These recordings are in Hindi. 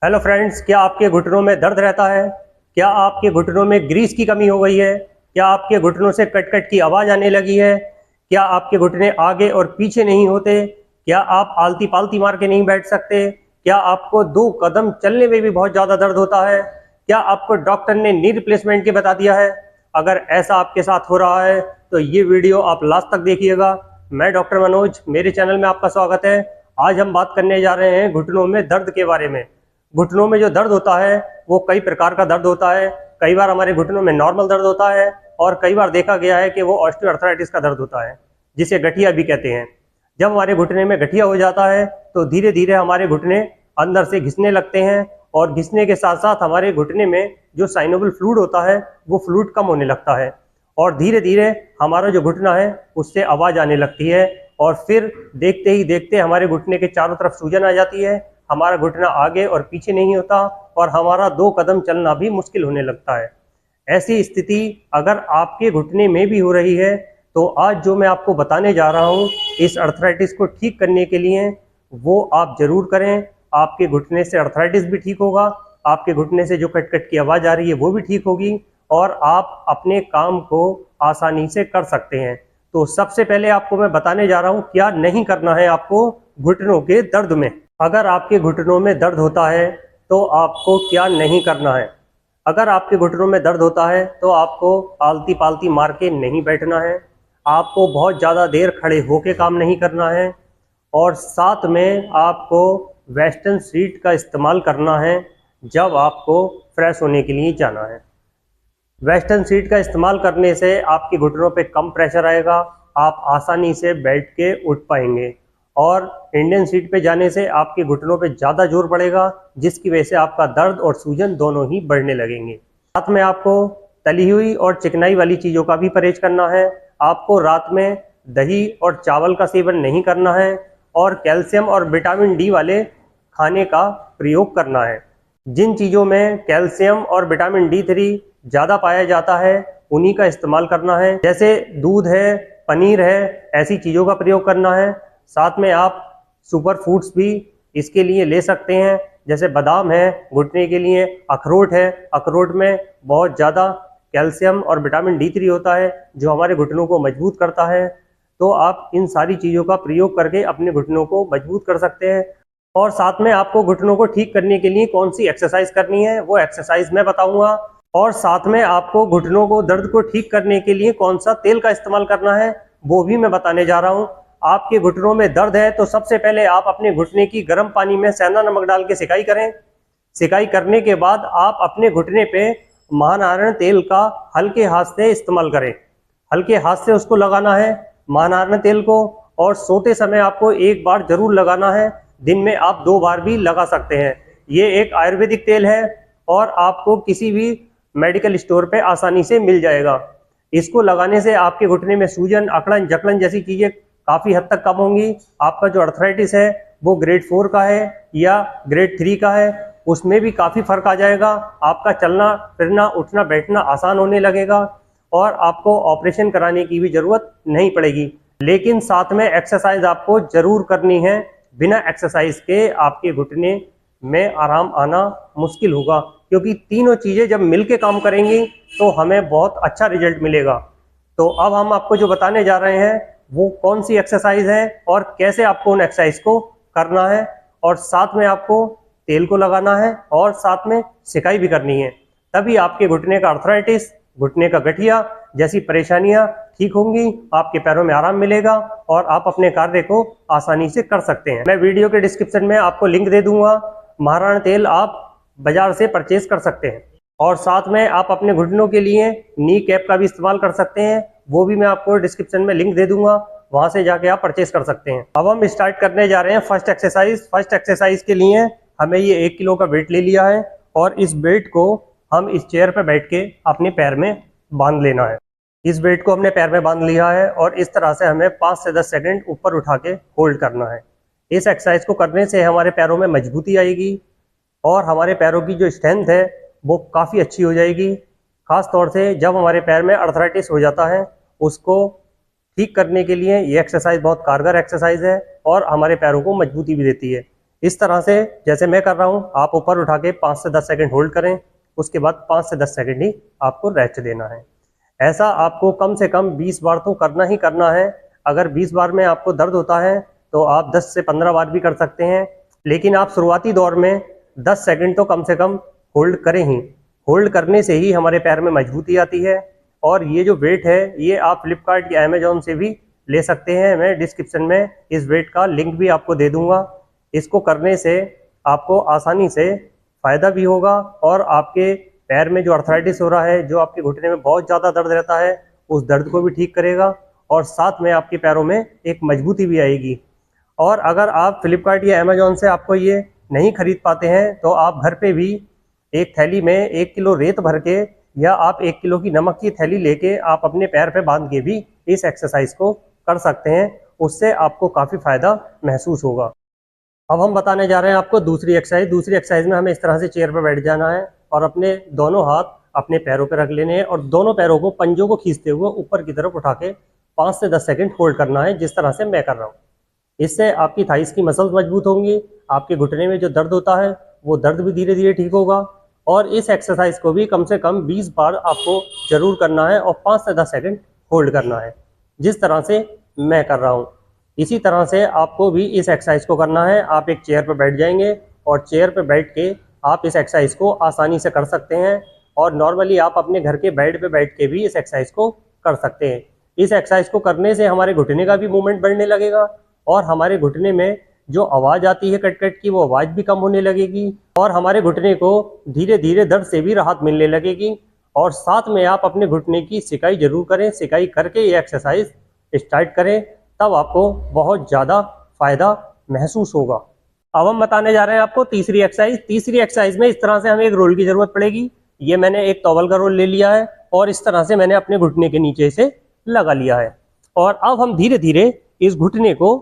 हेलो फ्रेंड्स, क्या आपके घुटनों में दर्द रहता है? क्या आपके घुटनों में ग्रीस की कमी हो गई है? क्या आपके घुटनों से कट कट की आवाज़ आने लगी है? क्या आपके घुटने आगे और पीछे नहीं होते? क्या आप आलती पालती मार के नहीं बैठ सकते? क्या आपको 2 कदम चलने में भी बहुत ज़्यादा दर्द होता है? क्या आपको डॉक्टर ने नी रिप्लेसमेंट के बता दिया है? अगर ऐसा आपके साथ हो रहा है तो ये वीडियो आप लास्ट तक देखिएगा। मैं डॉक्टर मनोज, मेरे चैनल में आपका स्वागत है। आज हम बात करने जा रहे हैं घुटनों में दर्द के बारे में। घुटनों में जो दर्द होता है वो कई प्रकार का दर्द होता है। कई बार हमारे घुटनों में नॉर्मल दर्द होता है और कई बार देखा गया है कि वो ऑस्टियोआर्थराइटिस का दर्द होता है, जिसे गठिया भी कहते हैं। जब हमारे घुटने में गठिया हो जाता है तो धीरे धीरे हमारे घुटने अंदर से घिसने लगते हैं और घिसने के साथ साथ हमारे घुटने में जो साइनोवियल फ्लूइड होता है वो फ्लूइड कम होने लगता है और धीरे धीरे हमारा जो घुटना है उससे आवाज़ आने लगती है और फिर देखते ही देखते हमारे घुटने के चारों तरफ सूजन आ जाती है। हमारा घुटना आगे और पीछे नहीं होता और हमारा 2 कदम चलना भी मुश्किल होने लगता है। ऐसी स्थिति अगर आपके घुटने में भी हो रही है तो आज जो मैं आपको बताने जा रहा हूँ इस अर्थराइटिस को ठीक करने के लिए वो आप जरूर करें। आपके घुटने से अर्थराइटिस भी ठीक होगा, आपके घुटने से जो कट कट की आवाज़ आ रही है वो भी ठीक होगी और आप अपने काम को आसानी से कर सकते हैं। तो सबसे पहले आपको मैं बताने जा रहा हूँ क्या नहीं करना है आपको घुटनों के दर्द में। अगर आपके घुटनों में दर्द होता है तो आपको क्या नहीं करना है। अगर आपके घुटनों में दर्द होता है तो आपको आलती पालती मार के नहीं बैठना है, आपको बहुत ज़्यादा देर खड़े होके काम नहीं करना है और साथ में आपको वेस्टर्न सीट का इस्तेमाल करना है जब आपको फ्रेश होने के लिए जाना है। वेस्टर्न सीट का इस्तेमाल करने से आपके घुटनों पे कम प्रेशर आएगा, आप आसानी से बैठ के उठ पाएंगे और इंडियन सीट पे जाने से आपके घुटनों पे ज़्यादा जोर पड़ेगा जिसकी वजह से आपका दर्द और सूजन दोनों ही बढ़ने लगेंगे। साथ में आपको तली हुई और चिकनाई वाली चीज़ों का भी परहेज करना है। आपको रात में दही और चावल का सेवन नहीं करना है और कैल्शियम और विटामिन डी वाले खाने का प्रयोग करना है। जिन चीज़ों में कैल्शियम और विटामिन D3 ज़्यादा पाया जाता है उन्हीं का इस्तेमाल करना है, जैसे दूध है, पनीर है, ऐसी चीज़ों का प्रयोग करना है। साथ में आप सुपर फूड्स भी इसके लिए ले सकते हैं, जैसे बादाम है घुटने के लिए, अखरोट है, अखरोट में बहुत ज़्यादा कैल्शियम और विटामिन D3 होता है जो हमारे घुटनों को मजबूत करता है। तो आप इन सारी चीज़ों का प्रयोग करके अपने घुटनों को मजबूत कर सकते हैं। और साथ में आपको घुटनों को ठीक करने के लिए कौन सी एक्सरसाइज करनी है वो एक्सरसाइज मैं बताऊंगा और साथ में आपको घुटनों को दर्द को ठीक करने के लिए कौन सा तेल का इस्तेमाल करना है वो भी मैं बताने जा रहा हूं। आपके घुटनों में दर्द है तो सबसे पहले आप अपने घुटने की गर्म पानी में सेंधा नमक डाल के सिकाई करें। सिकाई करने के बाद आप अपने घुटने पे महानारायण तेल का हल्के हाथ से इस्तेमाल करें, हल्के हाथ से उसको लगाना है महानारायण तेल को और सोते समय आपको एक बार जरूर लगाना है, दिन में आप 2 बार भी लगा सकते हैं। ये एक आयुर्वेदिक तेल है और आपको किसी भी मेडिकल स्टोर पे आसानी से मिल जाएगा। इसको लगाने से आपके घुटने में सूजन, अकड़न, जकड़न जैसी चीज़ें काफ़ी हद तक कम होंगी। आपका जो अर्थराइटिस है वो ग्रेड 4 का है या ग्रेड 3 का है उसमें भी काफ़ी फर्क आ जाएगा। आपका चलना फिरना उठना बैठना आसान होने लगेगा और आपको ऑपरेशन कराने की भी ज़रूरत नहीं पड़ेगी। लेकिन साथ में एक्सरसाइज आपको ज़रूर करनी है, बिना एक्सरसाइज के आपके घुटने में आराम आना मुश्किल होगा, क्योंकि तीनों चीज़ें जब मिलके काम करेंगी तो हमें बहुत अच्छा रिजल्ट मिलेगा। तो अब हम आपको जो बताने जा रहे हैं वो कौन सी एक्सरसाइज है और कैसे आपको उन एक्सरसाइज को करना है और साथ में आपको तेल को लगाना है और साथ में सिकाई भी करनी है। तभी आपके घुटने का अर्थराइटिस, घुटने का गठिया जैसी परेशानियां ठीक होंगी, आपके पैरों में आराम मिलेगा और आप अपने कार्य को आसानी से कर सकते हैं। मैं वीडियो के डिस्क्रिप्शन में आपको लिंक दे दूंगा, महाराणा तेल आप बाजार से परचेज कर सकते हैं और साथ में आप अपने घुटनों के लिए नी कैप का भी इस्तेमाल कर सकते हैं, वो भी मैं आपको डिस्क्रिप्शन में लिंक दे दूंगा, वहां से जाके आप परचेज कर सकते हैं। अब हम स्टार्ट करने जा रहे हैं फर्स्ट एक्सरसाइज। फर्स्ट एक्सरसाइज के लिए हमें ये 1 किलो का वेट ले लिया है और इस वेट को हम इस चेयर पर बैठ के अपने पैर में बांध लेना है। इस वेट को हमने पैर में बांध लिया है और इस तरह से हमें 5 से 10 सेकंड ऊपर उठा के होल्ड करना है। इस एक्सरसाइज को करने से हमारे पैरों में मजबूती आएगी और हमारे पैरों की जो स्ट्रेंथ है वो काफ़ी अच्छी हो जाएगी। खास तौर से जब हमारे पैर में अर्थराइटिस हो जाता है उसको ठीक करने के लिए ये एक्सरसाइज बहुत कारगर एक्सरसाइज है और हमारे पैरों को मजबूती भी देती है। इस तरह से जैसे मैं कर रहा हूँ, आप ऊपर उठा के 5 से 10 सेकंड होल्ड करें, उसके बाद 5 से 10 सेकंड ही आपको रेस्ट देना है। ऐसा आपको कम से कम 20 बार तो करना ही करना है। अगर 20 बार में आपको दर्द होता है तो आप 10 से 15 बार भी कर सकते हैं, लेकिन आप शुरुआती दौर में 10 सेकंड तो कम से कम होल्ड करें ही। होल्ड करने से ही हमारे पैर में मजबूती आती है। और ये जो वेट है ये आप फ्लिपकार्ट या अमेजोन से भी ले सकते हैं। मैं डिस्क्रिप्शन में इस वेट का लिंक भी आपको दे दूंगा। इसको करने से आपको आसानी से फ़ायदा भी होगा और आपके पैर में जो अर्थराइटिस हो रहा है, जो आपके घुटने में बहुत ज़्यादा दर्द रहता है, उस दर्द को भी ठीक करेगा और साथ में आपके पैरों में एक मजबूती भी आएगी। और अगर आप फ्लिपकार्ट या अमेजोन से आपको ये नहीं खरीद पाते हैं तो आप घर पे भी एक थैली में 1 किलो रेत भर के या आप 1 किलो की नमक की थैली लेके आप अपने पैर पे बांध के भी इस एक्सरसाइज को कर सकते हैं। उससे आपको काफ़ी फ़ायदा महसूस होगा। अब हम बताने जा रहे हैं आपको दूसरी एक्सरसाइज। दूसरी एक्सरसाइज में हमें इस तरह से चेयर पर बैठ जाना है और अपने दोनों हाथ अपने पैरों पर रख लेने हैं और दोनों पैरों को पंजों को खींचते हुए ऊपर की तरफ उठा के 5 से 10 सेकंड होल्ड करना है, जिस तरह से मैं कर रहा हूँ। इससे आपकी थाइस की मसल्स मजबूत होंगी, आपके घुटने में जो दर्द होता है वो दर्द भी धीरे धीरे ठीक होगा। और इस एक्सरसाइज को भी कम से कम 20 बार आपको ज़रूर करना है और 5 से 10 सेकंड होल्ड करना है, जिस तरह से मैं कर रहा हूँ। इसी तरह से आपको भी इस एक्सरसाइज को करना है। आप एक चेयर पर बैठ जाएंगे और चेयर पर बैठ के आप इस एक्सरसाइज को आसानी से कर सकते हैं। और नॉर्मली आप अपने घर के बेड पे बैठ के भी इस एक्सरसाइज को कर सकते हैं। इस एक्सरसाइज को करने से हमारे घुटने का भी मूवमेंट बढ़ने लगेगा और हमारे घुटने में जो आवाज़ आती है कट कट की, वो आवाज़ भी कम होने लगेगी और हमारे घुटने को धीरे धीरे दर्द से भी राहत मिलने लगेगी। और साथ में आप अपने घुटने की सिकाई जरूर करें। सिकाई करके ये एक्सरसाइज स्टार्ट करें, तब आपको बहुत ज़्यादा फ़ायदा महसूस होगा। अब हम बताने जा रहे हैं आपको तीसरी एक्सरसाइज। तीसरी एक्सरसाइज में इस तरह से हमें एक रोल की ज़रूरत पड़ेगी। ये मैंने एक टॉवल का रोल ले लिया है और इस तरह से मैंने अपने घुटने के नीचे से लगा लिया है। और अब हम धीरे धीरे इस घुटने को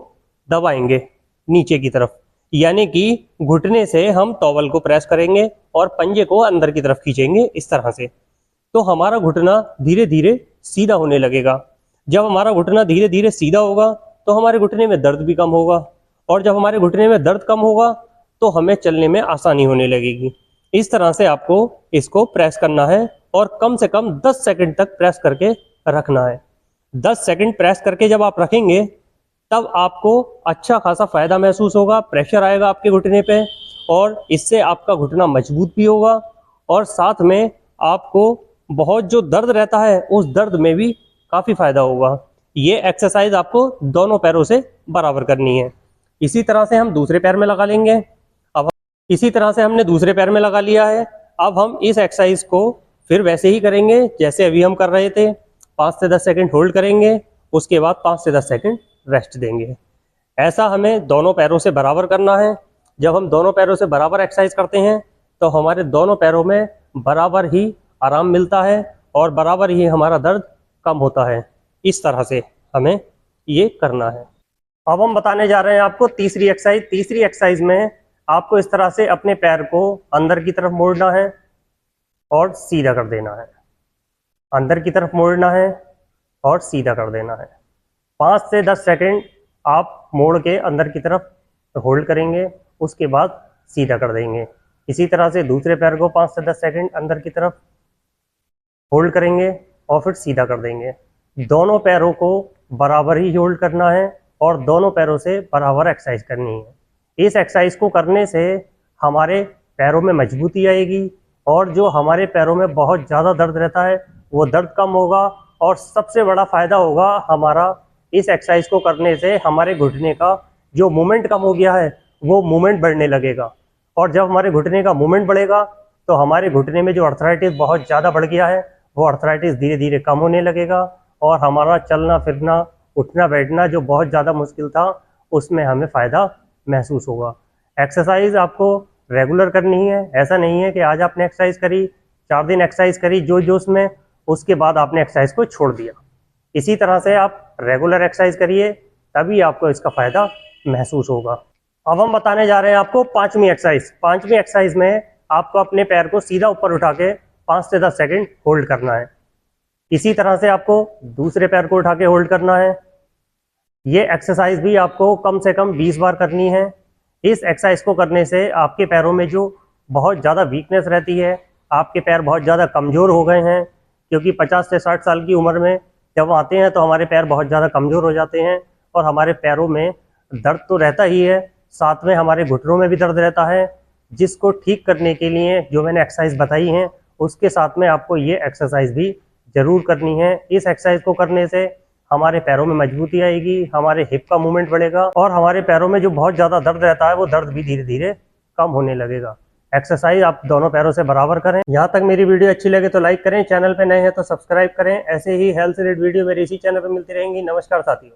दबाएंगे नीचे की तरफ, यानी कि घुटने से हम टॉवल को प्रेस करेंगे और पंजे को अंदर की तरफ खींचेंगे इस तरह से। तो हमारा घुटना धीरे धीरे सीधा होने लगेगा। जब हमारा घुटना धीरे धीरे सीधा होगा तो हमारे घुटने में दर्द भी कम होगा और जब हमारे घुटने में दर्द कम होगा तो हमें चलने में आसानी होने लगेगी। इस तरह से आपको इसको प्रेस करना है और कम से कम 10 सेकंड तक प्रेस करके रखना है। 10 सेकंड प्रेस करके जब आप रखेंगे तब आपको अच्छा खासा फ़ायदा महसूस होगा, प्रेशर आएगा आपके घुटने पे और इससे आपका घुटना मजबूत भी होगा और साथ में आपको बहुत जो दर्द रहता है उस दर्द में भी काफ़ी फ़ायदा होगा। ये एक्सरसाइज आपको दोनों पैरों से बराबर करनी है। इसी तरह से हम दूसरे पैर में लगा लेंगे। अब इसी तरह से हमने दूसरे पैर में लगा लिया है। अब हम इस एक्सरसाइज को फिर वैसे ही करेंगे जैसे अभी हम कर रहे थे। 5 से 10 सेकंड होल्ड करेंगे, उसके बाद 5 से 10 सेकंड रेस्ट देंगे। ऐसा हमें दोनों पैरों से बराबर करना है। जब हम दोनों पैरों से बराबर एक्सरसाइज करते हैं तो हमारे दोनों पैरों में बराबर ही आराम मिलता है और बराबर ही हमारा दर्द कम होता है। इस तरह से हमें ये करना है। अब हम बताने जा रहे हैं आपको तीसरी एक्सरसाइज। तीसरी एक्सरसाइज में आपको इस तरह से अपने पैर को अंदर की तरफ मोड़ना है और सीधा कर देना है। अंदर की तरफ मोड़ना है और सीधा कर देना है। 5 से 10 सेकंड आप मोड़ के अंदर की तरफ होल्ड करेंगे, उसके बाद सीधा कर देंगे। इसी तरह से दूसरे पैर को 5 से 10 सेकंड अंदर की तरफ होल्ड करेंगे और फिर सीधा कर देंगे। दोनों पैरों को बराबर ही होल्ड करना है और दोनों पैरों से बराबर एक्सरसाइज करनी है। इस एक्सरसाइज को करने से हमारे पैरों में मजबूती आएगी और जो हमारे पैरों में बहुत ज़्यादा दर्द रहता है वो दर्द कम होगा और सबसे बड़ा फ़ायदा होगा हमारा इस एक्सरसाइज को करने से हमारे घुटने का जो मूवमेंट कम हो गया है वो मूवमेंट बढ़ने लगेगा। और जब हमारे घुटने का मूवमेंट बढ़ेगा तो हमारे घुटने में जो अर्थराइटिस बहुत ज़्यादा बढ़ गया है वो अर्थराइटिस धीरे धीरे कम होने लगेगा और हमारा चलना फिरना, उठना बैठना जो बहुत ज़्यादा मुश्किल था उसमें हमें फ़ायदा महसूस होगा। एक्सरसाइज आपको रेगुलर करनी है। ऐसा नहीं है कि आज आपने एक्सरसाइज करी, 4 दिन एक्सरसाइज करी जोश में, उसके बाद आपने एक्सरसाइज को छोड़ दिया। इसी तरह से आप रेगुलर एक्सरसाइज करिए, तभी आपको इसका फ़ायदा महसूस होगा। अब हम बताने जा रहे हैं आपको पांचवी एक्सरसाइज। पांचवी एक्सरसाइज में आपको अपने पैर को सीधा ऊपर उठा के 5 से 10 सेकंड होल्ड करना है। इसी तरह से आपको दूसरे पैर को उठा के होल्ड करना है। ये एक्सरसाइज भी आपको कम से कम 20 बार करनी है। इस एक्सरसाइज को करने से आपके पैरों में जो बहुत ज़्यादा वीकनेस रहती है, आपके पैर बहुत ज़्यादा कमज़ोर हो गए हैं, क्योंकि 50 से 60 साल की उम्र में जब आते हैं तो हमारे पैर बहुत ज़्यादा कमज़ोर हो जाते हैं और हमारे पैरों में दर्द तो रहता ही है, साथ में हमारे घुटनों में भी दर्द रहता है, जिसको ठीक करने के लिए जो मैंने एक्सरसाइज बताई हैं उसके साथ में आपको ये एक्सरसाइज भी ज़रूर करनी है। इस एक्सरसाइज को करने से हमारे पैरों में मजबूती आएगी, हमारे हिप का मूवमेंट बढ़ेगा और हमारे पैरों में जो बहुत ज़्यादा दर्द रहता है वो दर्द भी धीरे धीरे कम होने लगेगा। एक्सरसाइज आप दोनों पैरों से बराबर करें। यहाँ तक मेरी वीडियो अच्छी लगे तो लाइक करें, चैनल पे नए हैं तो सब्सक्राइब करें। ऐसे ही हेल्थ से रिलेटेड वीडियो मेरे इसी चैनल पर मिलती रहेंगी। नमस्कार साथियों।